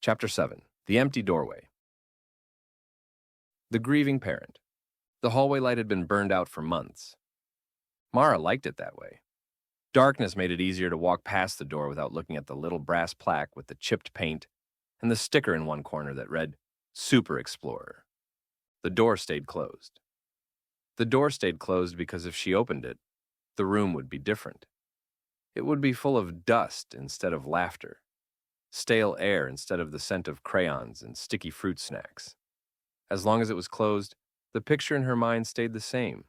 Chapter 7. The Empty Doorway. The Grieving Parent. The hallway light had been burned out for months. Mara liked it that way. Darkness made it easier to walk past the door without looking at the little brass plaque with the chipped paint and the sticker in one corner that read, Super Explorer. The door stayed closed. The door stayed closed because if she opened it, the room would be different. It would be full of dust instead of laughter, stale air instead of the scent of crayons and sticky fruit snacks. As long as it was closed, the picture in her mind stayed the same.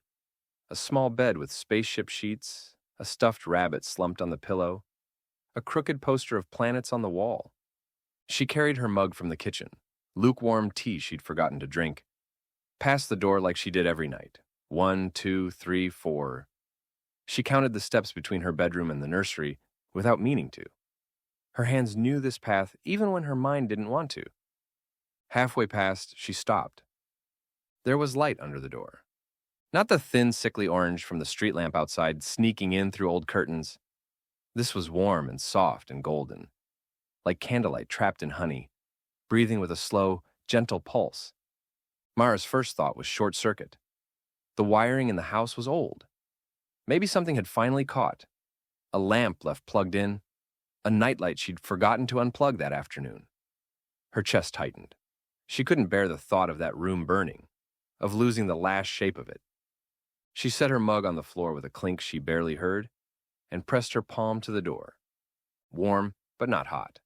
A small bed with spaceship sheets, a stuffed rabbit slumped on the pillow, a crooked poster of planets on the wall. She carried her mug from the kitchen, lukewarm tea she'd forgotten to drink, past the door like she did every night. 1, 2, 3, 4. She counted the steps between her bedroom and the nursery without meaning to. Her hands knew this path even when her mind didn't want to. Halfway past, she stopped. There was light under the door. Not the thin, sickly orange from the street lamp outside sneaking in through old curtains. This was warm and soft and golden, like candlelight trapped in honey, breathing with a slow, gentle pulse. Mara's first thought was short circuit. The wiring in the house was old. Maybe something had finally caught. A lamp left plugged in, a nightlight she'd forgotten to unplug that afternoon. Her chest tightened. She couldn't bear the thought of that room burning, of losing the last shape of it. She set her mug on the floor with a clink she barely heard and pressed her palm to the door. Warm, but not hot.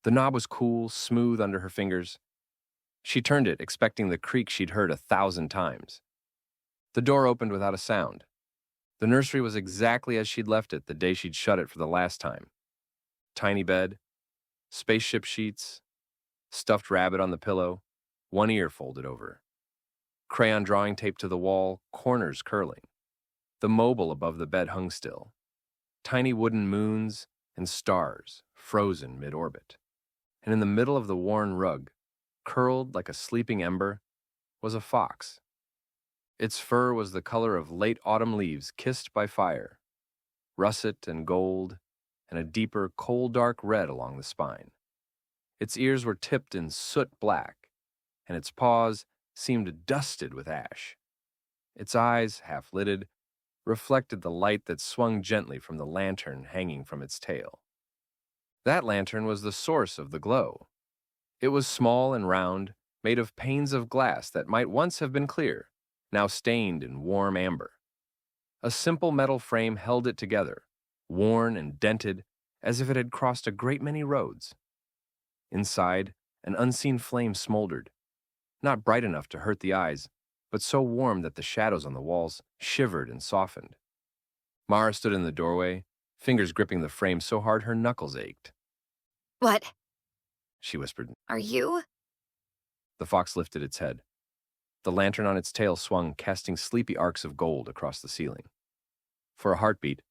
The knob was cool, smooth under her fingers. She turned it, expecting the creak she'd heard 1,000 times. The door opened without a sound. The nursery was exactly as she'd left it the day she'd shut it for the last time. Tiny bed, spaceship sheets, stuffed rabbit on the pillow, one ear folded over. Crayon drawing taped to the wall, corners curling. The mobile above the bed hung still. Tiny wooden moons and stars, frozen mid-orbit. And in the middle of the worn rug, curled like a sleeping ember, was a fox. Its fur was the color of late autumn leaves kissed by fire, russet and gold, and a deeper, coal-dark red along the spine. Its ears were tipped in soot black, and its paws seemed dusted with ash. Its eyes, half-lidded, reflected the light that swung gently from the lantern hanging from its tail. That lantern was the source of the glow. It was small and round, made of panes of glass that might once have been clear, now stained in warm amber. A simple metal frame held it together, worn and dented as if it had crossed a great many roads. Inside, an unseen flame smoldered, not bright enough to hurt the eyes, but so warm that the shadows on the walls shivered and softened. Mara stood in the doorway, fingers gripping the frame so hard her knuckles ached. "What?" she whispered. "Are you?" The fox lifted its head. The lantern on its tail swung, casting sleepy arcs of gold across the ceiling. For a heartbeat,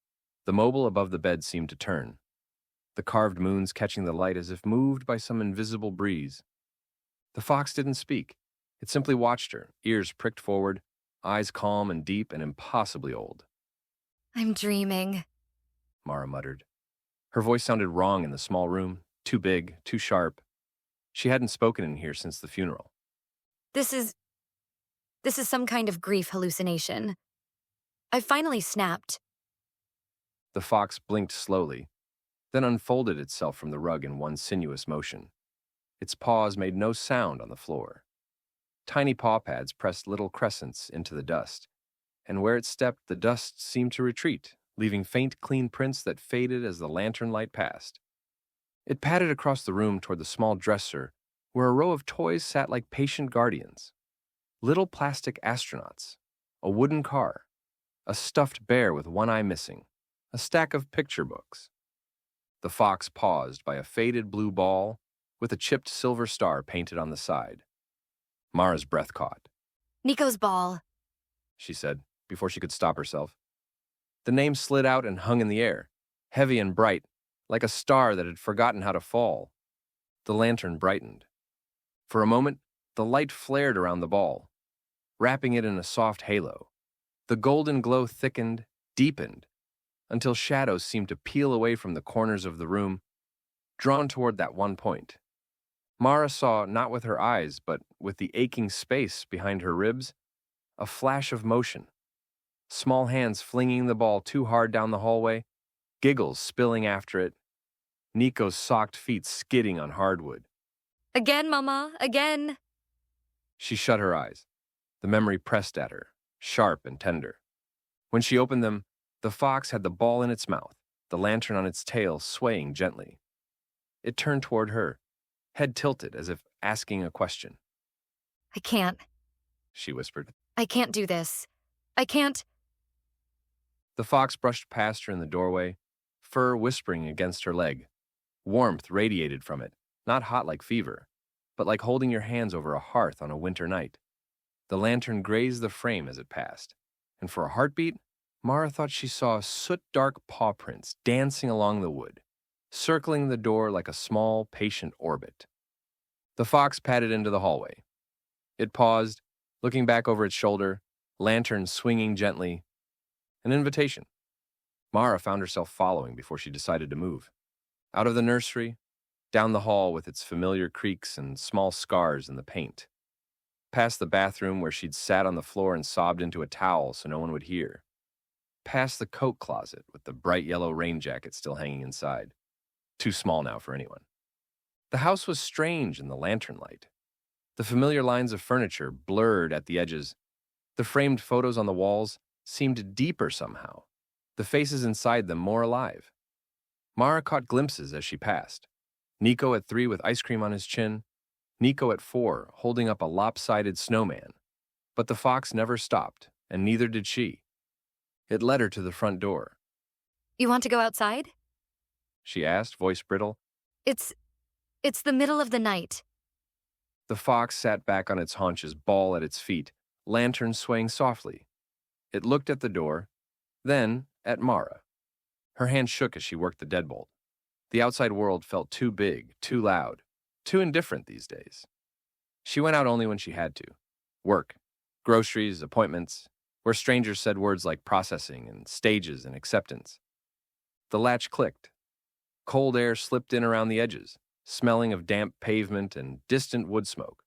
the mobile above the bed seemed to turn, the carved moons catching the light as if moved by some invisible breeze. The fox didn't speak. It simply watched her, ears pricked forward, eyes calm and deep and impossibly old. "I'm dreaming," Mara muttered. Her voice sounded wrong in the small room, too big, too sharp. She hadn't spoken in here since the funeral. This is some kind of grief hallucination. I finally snapped." The fox blinked slowly, then unfolded itself from the rug in one sinuous motion. Its paws made no sound on the floor. Tiny paw pads pressed little crescents into the dust, and where it stepped, the dust seemed to retreat, leaving faint, clean prints that faded as the lantern light passed. It padded across the room toward the small dresser, where a row of toys sat like patient guardians. Little plastic astronauts, a wooden car, a stuffed bear with one eye missing, a stack of picture books. The fox paused by a faded blue ball with a chipped silver star painted on the side. Mara's breath caught. "Nico's ball," she said, before she could stop herself. The name slid out and hung in the air, heavy and bright, like a star that had forgotten how to fall. The lantern brightened. For a moment, the light flared around the ball, wrapping it in a soft halo. The golden glow thickened, deepened, until shadows seemed to peel away from the corners of the room, drawn toward that one point. Mara saw, not with her eyes, but with the aching space behind her ribs, a flash of motion. Small hands flinging the ball too hard down the hallway, giggles spilling after it, Nico's socked feet skidding on hardwood. Again, Mama, again. She shut her eyes. The memory pressed at her, sharp and tender. When she opened them, the fox had the ball in its mouth, the lantern on its tail swaying gently. It turned toward her, head tilted as if asking a question. I can't. She whispered. I can't do this. I can't. The fox brushed past her in the doorway, fur whispering against her leg. Warmth radiated from it, not hot like fever, but like holding your hands over a hearth on a winter night. The lantern grazed the frame as it passed, and for a heartbeat, Mara thought she saw soot-dark paw prints dancing along the wood, circling the door like a small, patient orbit. The fox padded into the hallway. It paused, looking back over its shoulder, lantern swinging gently. An invitation. Mara found herself following before she decided to move. Out of the nursery, down the hall with its familiar creaks and small scars in the paint. Past the bathroom where she'd sat on the floor and sobbed into a towel so no one would hear. Past the coat closet with the bright yellow rain jacket still hanging inside. Too small now for anyone. The house was strange in the lantern light. The familiar lines of furniture blurred at the edges. The framed photos on the walls seemed deeper somehow, the faces inside them more alive. Mara caught glimpses as she passed. Nico at 3 with ice cream on his chin, Nico at 4 holding up a lopsided snowman. But the fox never stopped, and neither did she. It led her to the front door. You want to go outside? She asked, voice brittle. It's the middle of the night. The fox sat back on its haunches, ball at its feet, lantern swaying softly. It looked at the door, then at Mara. Her hand shook as she worked the deadbolt. The outside world felt too big, too loud, too indifferent these days. She went out only when she had to. Work, groceries, appointments, where strangers said words like processing and stages and acceptance. The latch clicked. Cold air slipped in around the edges, smelling of damp pavement and distant wood smoke.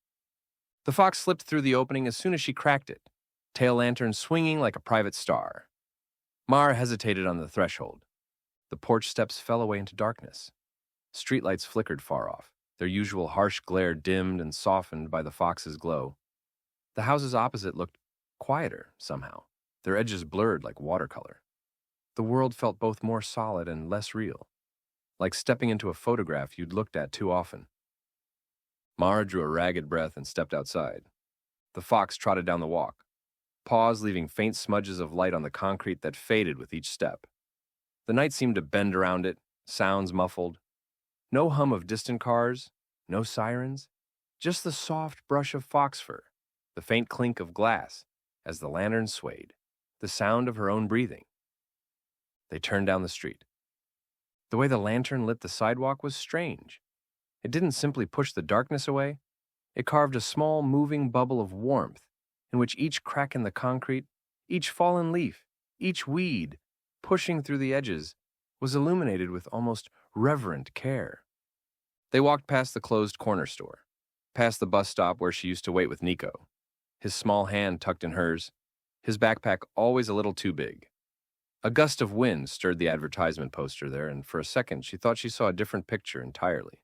The fox slipped through the opening as soon as she cracked it, tail lantern swinging like a private star. Mara hesitated on the threshold. The porch steps fell away into darkness. Streetlights flickered far off, their usual harsh glare dimmed and softened by the fox's glow. The houses opposite looked quieter, somehow, their edges blurred like watercolor. The world felt both more solid and less real, like stepping into a photograph you'd looked at too often. Mara drew a ragged breath and stepped outside. The fox trotted down the walk, paws leaving faint smudges of light on the concrete that faded with each step. The night seemed to bend around it, sounds muffled. No hum of distant cars, no sirens, just the soft brush of fox fur, the faint clink of glass as the lantern swayed, the sound of her own breathing. They turned down the street. The way the lantern lit the sidewalk was strange. It didn't simply push the darkness away. It carved a small, moving bubble of warmth in which each crack in the concrete, each fallen leaf, each weed, pushing through the edges, was illuminated with almost reverent care. They walked past the closed corner store, past the bus stop where she used to wait with Nico, his small hand tucked in hers, his backpack always a little too big. A gust of wind stirred the advertisement poster there, and for a second she thought she saw a different picture entirely.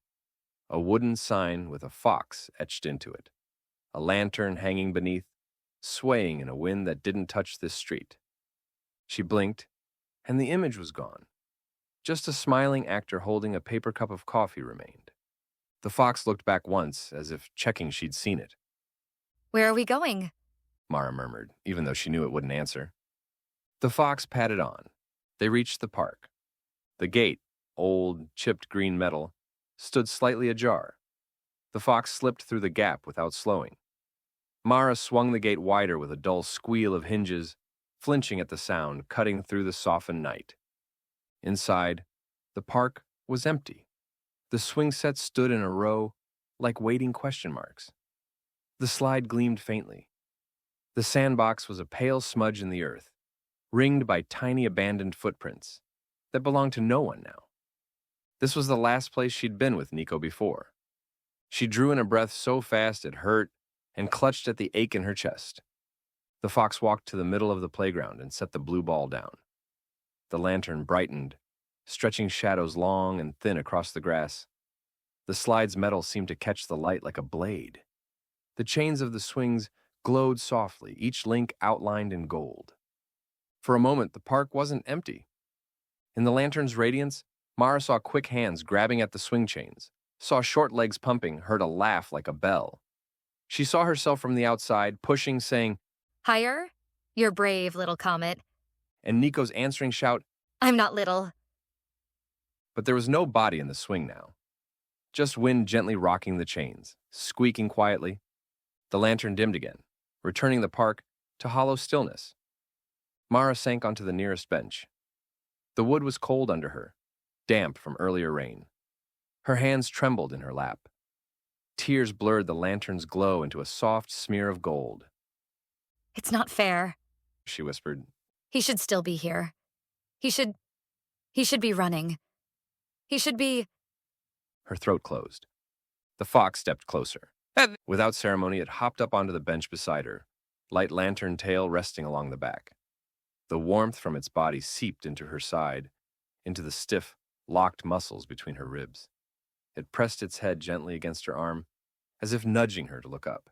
A wooden sign with a fox etched into it, a lantern hanging beneath, swaying in a wind that didn't touch this street. She blinked, and the image was gone. Just a smiling actor holding a paper cup of coffee remained. The fox looked back once, as if checking she'd seen it. Where are we going? Mara murmured, even though she knew it wouldn't answer. The fox padded on. They reached the park. The gate, old, chipped green metal, stood slightly ajar. The fox slipped through the gap without slowing. Mara swung the gate wider with a dull squeal of hinges, flinching at the sound cutting through the softened night. Inside, the park was empty. The swing sets stood in a row, like waiting question marks. The slide gleamed faintly. The sandbox was a pale smudge in the earth, ringed by tiny abandoned footprints that belonged to no one now. This was the last place she'd been with Nico before. She drew in a breath so fast it hurt and clutched at the ache in her chest. The fox walked to the middle of the playground and set the blue ball down. The lantern brightened, stretching shadows long and thin across the grass. The slide's metal seemed to catch the light like a blade. The chains of the swings glowed softly, each link outlined in gold. For a moment, the park wasn't empty. In the lantern's radiance, Mara saw quick hands grabbing at the swing chains, saw short legs pumping, heard a laugh like a bell. She saw herself from the outside, pushing, saying, Higher? You're brave, little comet. and Nico's answering shout, I'm not little. but there was no body in the swing now. Just wind gently rocking the chains, squeaking quietly. The lantern dimmed again, returning the park to hollow stillness. Mara sank onto the nearest bench. The wood was cold under her, damp from earlier rain. Her hands trembled in her lap. Tears blurred the lantern's glow into a soft smear of gold. It's not fair. She whispered. He should still be here. He should be running. He should be... Her throat closed. The fox stepped closer. Without ceremony, it hopped up onto the bench beside her, light lantern tail resting along the back. The warmth from its body seeped into her side, into the stiff, locked muscles between her ribs. It pressed its head gently against her arm, as if nudging her to look up.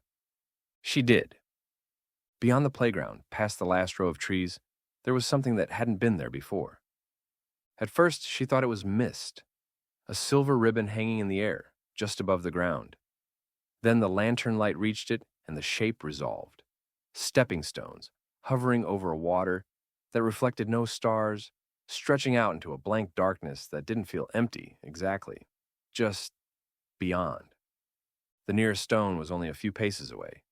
She did. Beyond the playground, past the last row of trees, there was something that hadn't been there before. At first, she thought it was mist, a silver ribbon hanging in the air, just above the ground. Then the lantern light reached it, and the shape resolved. Stepping stones, hovering over a water that reflected no stars, stretching out into a blank darkness that didn't feel empty exactly, just beyond. The nearest stone was only a few paces away.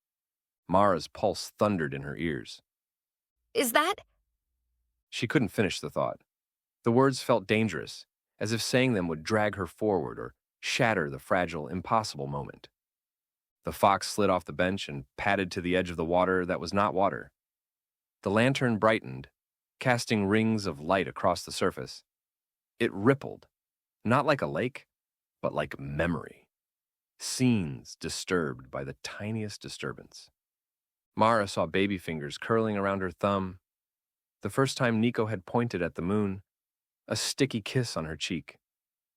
Mara's pulse thundered in her ears. Is that... She couldn't finish the thought. The words felt dangerous, as if saying them would drag her forward or shatter the fragile, impossible moment. The fox slid off the bench and padded to the edge of the water that was not water. The lantern brightened, casting rings of light across the surface. It rippled, not like a lake, but like memory. Scenes disturbed by the tiniest disturbance. Mara saw baby fingers curling around her thumb. The first time Nico had pointed at the moon, a sticky kiss on her cheek,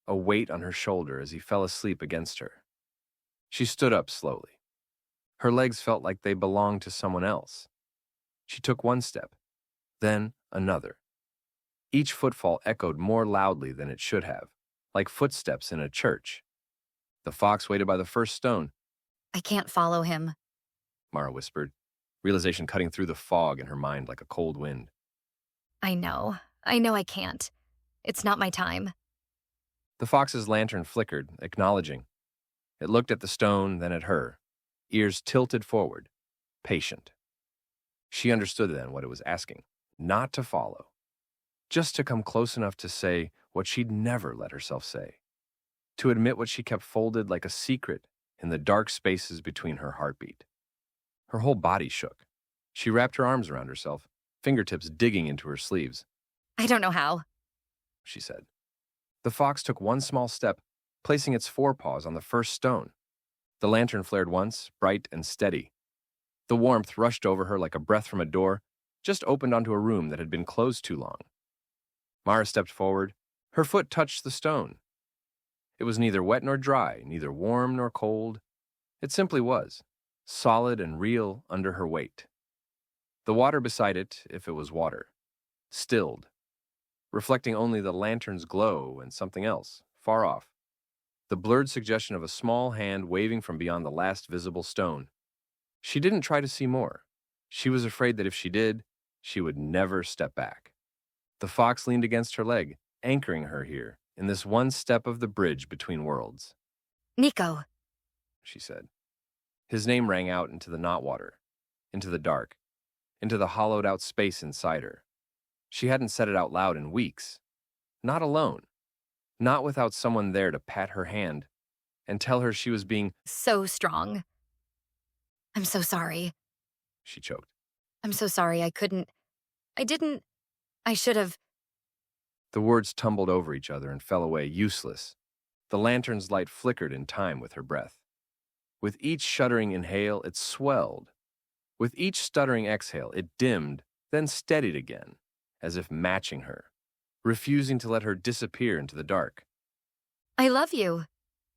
a weight on her shoulder as he fell asleep against her. She stood up slowly. Her legs felt like they belonged to someone else. She took one step, then another. Each footfall echoed more loudly than it should have, like footsteps in a church. The fox waited by the first stone. I can't follow him. Mara whispered, realization cutting through the fog in her mind like a cold wind. I know I can't. It's not my time. The fox's lantern flickered, acknowledging. It looked at the stone, then at her, ears tilted forward, patient. She understood then what it was asking, not to follow, just to come close enough to say what she'd never let herself say, to admit what she kept folded like a secret in the dark spaces between her heartbeat. Her whole body shook. She wrapped her arms around herself, fingertips digging into her sleeves. I don't know how, she said. The fox took one small step, placing its forepaws on the first stone. The lantern flared once, bright and steady. The warmth rushed over her like a breath from a door, just opened onto a room that had been closed too long. Mara stepped forward. Her foot touched the stone. It was neither wet nor dry, neither warm nor cold. It simply was, solid and real under her weight. The water beside it, if it was water, stilled, reflecting only the lantern's glow and something else, far off. The blurred suggestion of a small hand waving from beyond the last visible stone. She didn't try to see more. She was afraid that if she did, she would never step back. The fox leaned against her leg, anchoring her here, in this one step of the bridge between worlds. Nico, she said. His name rang out into the not water, into the dark, into the hollowed-out space inside her. She hadn't said it out loud in weeks. Not alone. Not without someone there to pat her hand and tell her she was being so strong. I'm so sorry. She choked. I'm so sorry I should have. The words tumbled over each other and fell away, useless. The lantern's light flickered in time with her breath. With each shuddering inhale, it swelled. With each stuttering exhale, it dimmed, then steadied again, as if matching her, refusing to let her disappear into the dark. I love you.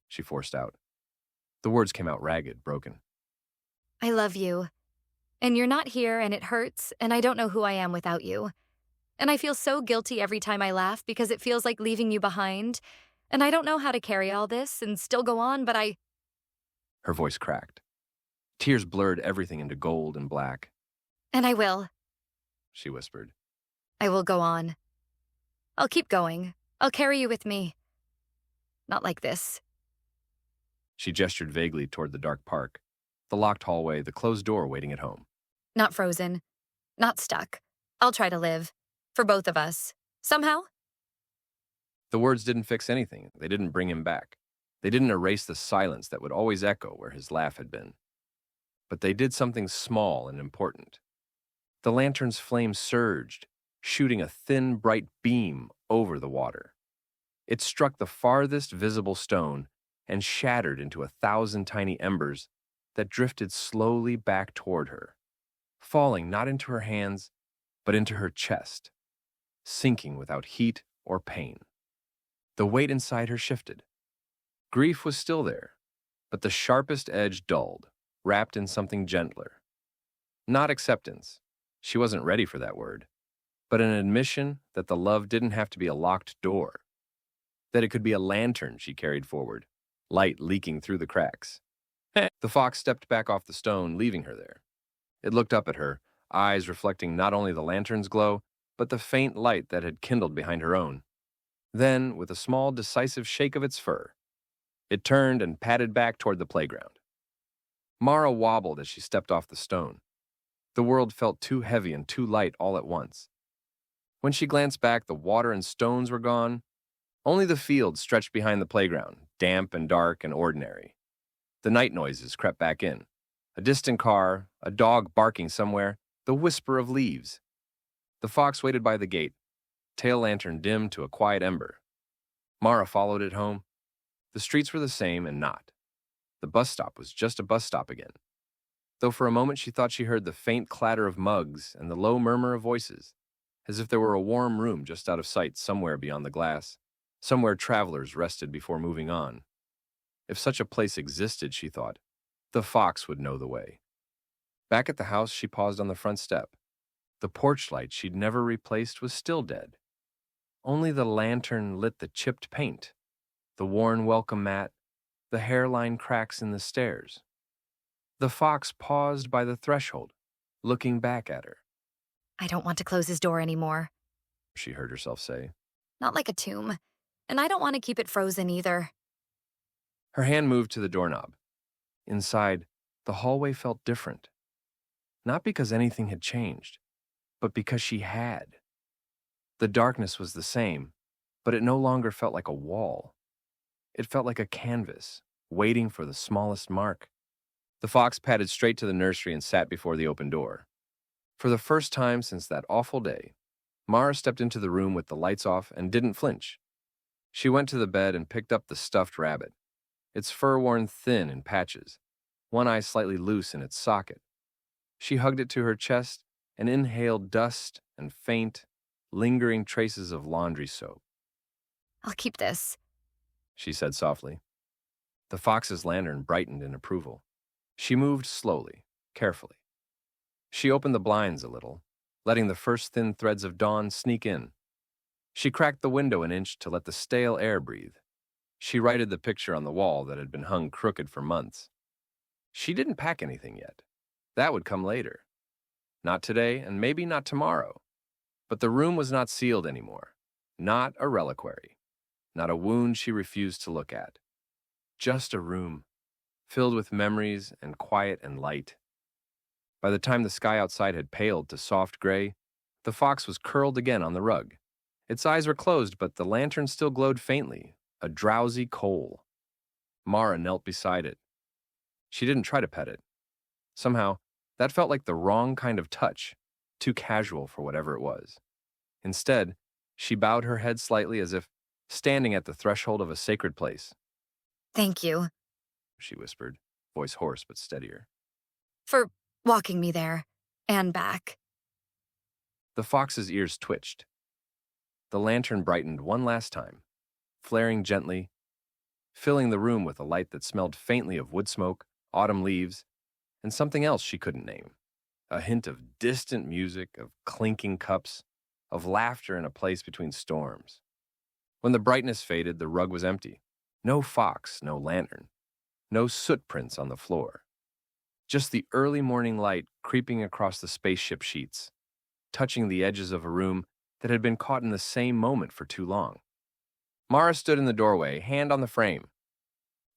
She forced out. The words came out ragged, broken. I love you. And you're not here, and it hurts, and I don't know who I am without you. And I feel so guilty every time I laugh because it feels like leaving you behind. And I don't know how to carry all this and still go on, but Her voice cracked. Tears blurred everything into gold and black. And I will. She whispered. I will go on. I'll keep going. I'll carry you with me. Not like this. She gestured vaguely toward the dark park, the locked hallway, the closed door waiting at home. Not frozen. Not stuck. I'll try to live. For both of us. Somehow? The words didn't fix anything. They didn't bring him back. They didn't erase the silence that would always echo where his laugh had been. But they did something small and important. The lantern's flame surged, shooting a thin, bright beam over the water. It struck the farthest visible stone and shattered into 1,000 tiny embers that drifted slowly back toward her, falling not into her hands, but into her chest, sinking without heat or pain. The weight inside her shifted. Grief was still there, but the sharpest edge dulled, wrapped in something gentler. Not acceptance. She wasn't ready for that word, but an admission that the love didn't have to be a locked door, that it could be a lantern she carried forward, light leaking through the cracks. The fox stepped back off the stone, leaving her there. It looked up at her, eyes reflecting not only the lantern's glow, but the faint light that had kindled behind her own. Then, with a small, decisive shake of its fur, it turned and padded back toward the playground. Mara wobbled as she stepped off the stone. The world felt too heavy and too light all at once. When she glanced back, the water and stones were gone. Only the field stretched behind the playground, damp and dark and ordinary. The night noises crept back in. A distant car, a dog barking somewhere, the whisper of leaves. The fox waited by the gate, tail lantern dimmed to a quiet ember. Mara followed it home. The streets were the same and not. The bus stop was just a bus stop again, though for a moment she thought she heard the faint clatter of mugs and the low murmur of voices, as if there were a warm room just out of sight somewhere beyond the glass, somewhere travelers rested before moving on. If such a place existed, she thought, the fox would know the way. Back at the house, she paused on the front step. The porch light she'd never replaced was still dead. Only the lantern lit the chipped paint, the worn welcome mat, the hairline cracks in the stairs. The fox paused by the threshold, looking back at her. I don't want to close his door anymore. She heard herself say. Not like a tomb. And I don't want to keep it frozen either. Her hand moved to the doorknob. Inside, the hallway felt different. Not because anything had changed, but because she had. The darkness was the same, but it no longer felt like a wall. It felt like a canvas, waiting for the smallest mark. The fox padded straight to the nursery and sat before the open door. For the first time since that awful day, Mara stepped into the room with the lights off and didn't flinch. She went to the bed and picked up the stuffed rabbit, its fur worn thin in patches, one eye slightly loose in its socket. She hugged it to her chest and inhaled dust and faint, lingering traces of laundry soap. I'll keep this, she said softly. The fox's lantern brightened in approval. She moved slowly, carefully. She opened the blinds a little, letting the first thin threads of dawn sneak in. She cracked the window an inch to let the stale air breathe. She righted the picture on the wall that had been hung crooked for months. She didn't pack anything yet. That would come later. Not today, and maybe not tomorrow. But the room was not sealed anymore. Not a reliquary. Not a wound she refused to look at. Just a room, filled with memories and quiet and light. By the time the sky outside had paled to soft gray, the fox was curled again on the rug. Its eyes were closed, but the lantern still glowed faintly, a drowsy coal. Mara knelt beside it. She didn't try to pet it. Somehow, that felt like the wrong kind of touch, too casual for whatever it was. Instead, she bowed her head slightly as if standing at the threshold of a sacred place. Thank you, She whispered. voice hoarse but steadier. For walking me there and back. The fox's ears twitched. The lantern brightened one last time, flaring gently, filling the room with a light that smelled faintly of wood smoke, autumn leaves, and something else she couldn't name. A hint of distant music, of clinking cups, of laughter in a place between storms. When the brightness faded, the rug was empty. No fox, no lantern, no soot prints on the floor. Just the early morning light creeping across the spaceship sheets, touching the edges of a room that had been caught in the same moment for too long. Mara stood in the doorway, hand on the frame.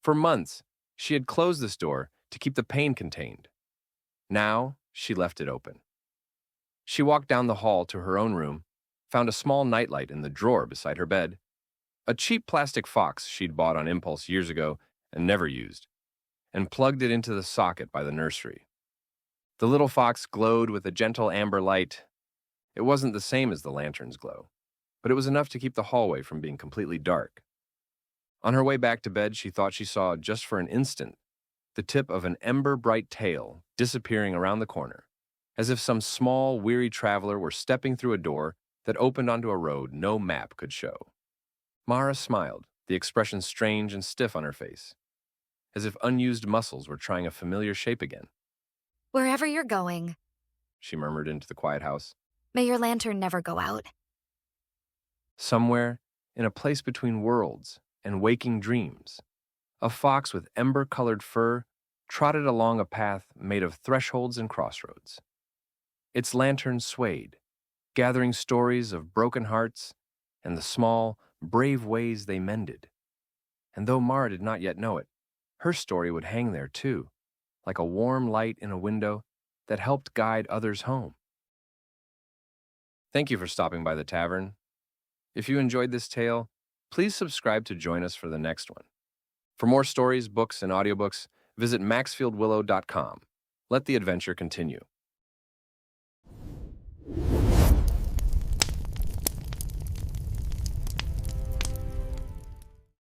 For months, she had closed this door to keep the pain contained. Now, she left it open. She walked down the hall to her own room, found a small nightlight in the drawer beside her bed, a cheap plastic fox she'd bought on impulse years ago and never used, and plugged it into the socket by the nursery. The little fox glowed with a gentle amber light. It wasn't the same as the lantern's glow, but it was enough to keep the hallway from being completely dark. On her way back to bed, she thought she saw, just for an instant, the tip of an ember-bright tail disappearing around the corner, as if some small, weary traveler were stepping through a door that opened onto a road no map could show. Mara smiled, the expression strange and stiff on her face, as if unused muscles were trying a familiar shape again. Wherever you're going, She murmured into the quiet house. may your lantern never go out. Somewhere, in a place between worlds and waking dreams, a fox with ember-colored fur trotted along a path made of thresholds and crossroads. Its lantern swayed, gathering stories of broken hearts and the small, brave ways they mended. And though Mara did not yet know it, her story would hang there too, like a warm light in a window that helped guide others home. Thank you for stopping by the tavern. If you enjoyed this tale, please subscribe to join us for the next one. For more stories, books, and audiobooks, visit maxfieldwillow.com. Let the adventure continue.